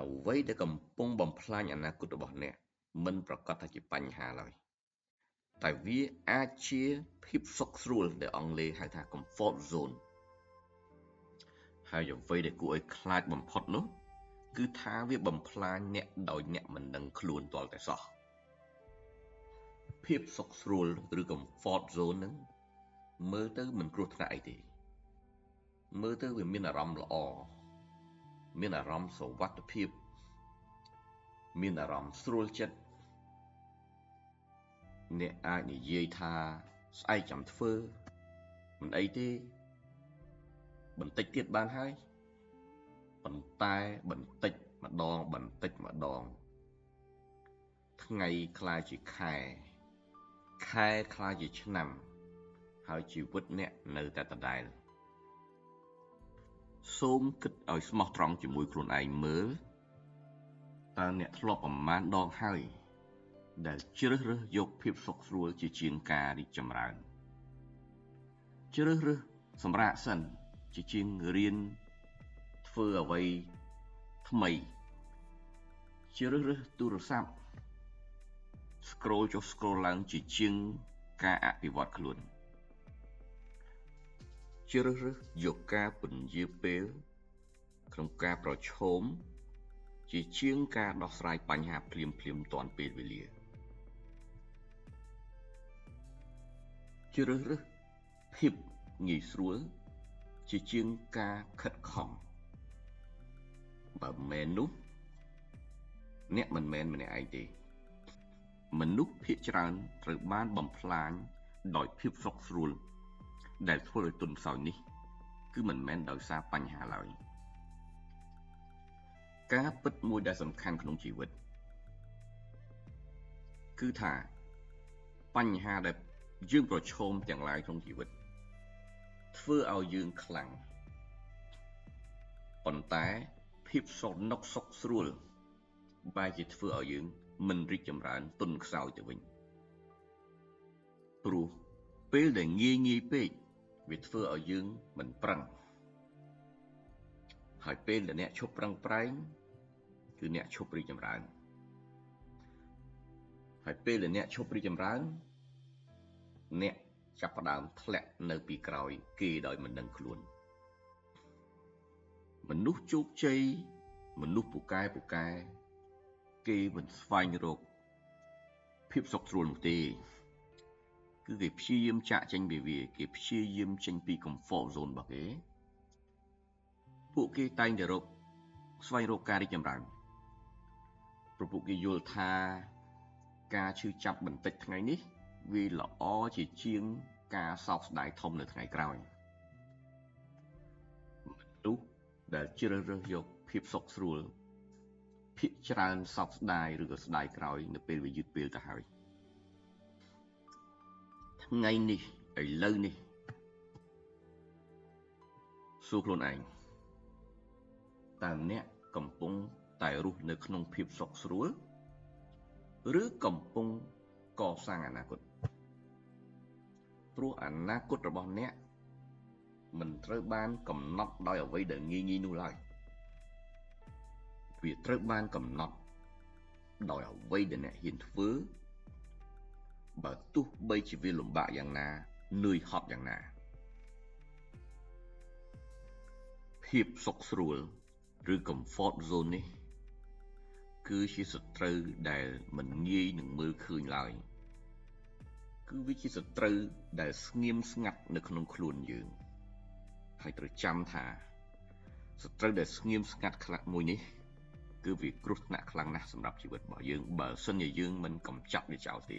អ្វីដែលកំពុងបំផ្លាញអនាគតរបស់អ្នកមិនប្រកាសថាជាបញ្ហាឡើយតែវាអាចជាភាពសុខស្រួលដែលអង់គ្លេសហៅថា comfort zone ហើយអ្វីដែលគួរឲ្យខ្លាចបំផុតនោះគឺថាវាបំផ្លាញអ្នកដោយអ្នកមិនដឹងខ្លួនទាល់តែសោះភាពសុខស្រួលឬ comfort zone ហ្នឹងមើលទៅមិនគ្រោះថ្នាក់អីទេមើលទៅវាមានអារម្មណ៍ល្អមានអារម្មណ៍សុវត្ថិភាពមានអារម្មណ៍ស្រួលចិត្តអ្នកអាចនិយាយថាស្អែកចាំធ្វើមិនអីទេបន្តិចទៀតបានហើយប៉ុន្តែបន្តិចម្ដងថ្ងៃคล้ายជាខែคล้ายជាឆ្នាំហើយជីវិតអ្នកនៅតែដដែលសូមគិតឲ្យស្មោះត្រង់ជាមួយខ្លួនឯងមើលតើអ្នកធ្លាប់ប្រមាណដងហើយដែលជ្រើសរើសយកភាពសុខស្រួលជាជាងការរីកចម្រើនជ្រើសរើសសម្រាកសិនជាជាងរៀនធ្វើអ្វីថ្មីជ្រើសរើសទូរស័ព្ទ scroll ចុះ scroll ឡើងជាជាងការអភិវឌ្ឍខ្លួនជ្រើសរើសយកការពន្យាពេលក្នុងការប្រឈមជាជាងការដោះស្រាយបញ្ហាភ្លាមទាន់ពេលវេលាជ្រើសរើសភាពងាយស្រួលជាជាងការខិតខំបើមែននោះអ្នកមិនមែនម្នាក់ឯងទេមនុស្សភាគច្រើនត្រូវបានបំផ្លាញដោយភាពសុខស្រួលដែលធ្វើឲ្យទន់ខ្សោយនេះគឺមិនមែនដោយសារបញ្ហាឡើយការពិតមួយដែលសំខាន់ក្នុងជីវិតគឺថាបញ្ហាដែលយើងប្រឈមទាំងឡាយក្នុងជីវិតធ្វើឲ្យយើងខ្លាំងប៉ុន្តែភាពសុខស្រួលបែរជាធ្វើឲ្យយើងមិនរីកចម្រើនទន់ខ្សោយទៅវិញព្រោះពេលដែលងាយពេកវាធ្វើឲ្យយើងមិនប្រឹងហើយពេលដែលអ្នកឈប់ប្រឹងប្រែងគឺអ្នកឈប់រីកចម្រើនហើយពេលដែលអ្នកឈប់រីកចម្រើនអ្នកចាប់ផ្ដើមធ្លាក់នៅពីក្រោយគេដោយមិនដឹងខ្លួនមនុស្សជោគជ័យមនុស្សពូកែគេមិនស្វែងរកភាពសុខស្រួលនោះទេគឺគេព្យាយាមចាកចេញពីវាគេព្យាយាមចេញពី comfort zone របស់គេពួកគេតែងតែស្វែងរកការរីកចម្រើនព្រោះពួកគេយល់ថាការឈឺចាប់បន្តិចថ្ងៃនេះវាល្អជាជាងការសោកស្ដាយធំនៅថ្ងៃក្រោយមនុស្សដែលជ្រើសរើសយកភាពសុខស្រួលភាគច្រើនសោកស្ដាយឬក៏ស្ដាយក្រោយនៅពេលវាយឺតពេលទៅហើយថ្ងៃនេះឥឡូវនេះសួរខ្លួនឯងតើអ្នកកំពុងតែរស់នៅក្នុងភាពសុខស្រួលឬកំពុងកសាងអនាគតព្រោះអនាគតរបស់អ្នកមិនត្រូវបានកំណត់ដោយអ្វីដែលងាយនោះឡើយវាត្រូវបានកំណត់ដោយអ្វីដែលអ្នកហ៊ានធ្វើបើទោះបីជាវាលំបាកយ៉ាងណានឿយហត់យ៉ាងណាភាពសុខស្រួលឬ comfort zone នេះគឺជាសត្រូវដែលមិនងាយនឹងមើលឃើញឡើយគឺវាជាសត្រូវដែលស្ងៀមស្ងាត់នៅក្នុងខ្លួនយើងហើយត្រូវចាំថាសត្រូវដែលស្ងៀមស្ងាត់ខ្លាំងមួយនេះគឺវាគ្រោះថ្នាក់ខ្លាំងណាស់សម្រាប់ជីវិតរបស់យើងបើសិនជាយើងមិនកម្ចាត់វាចោលទេ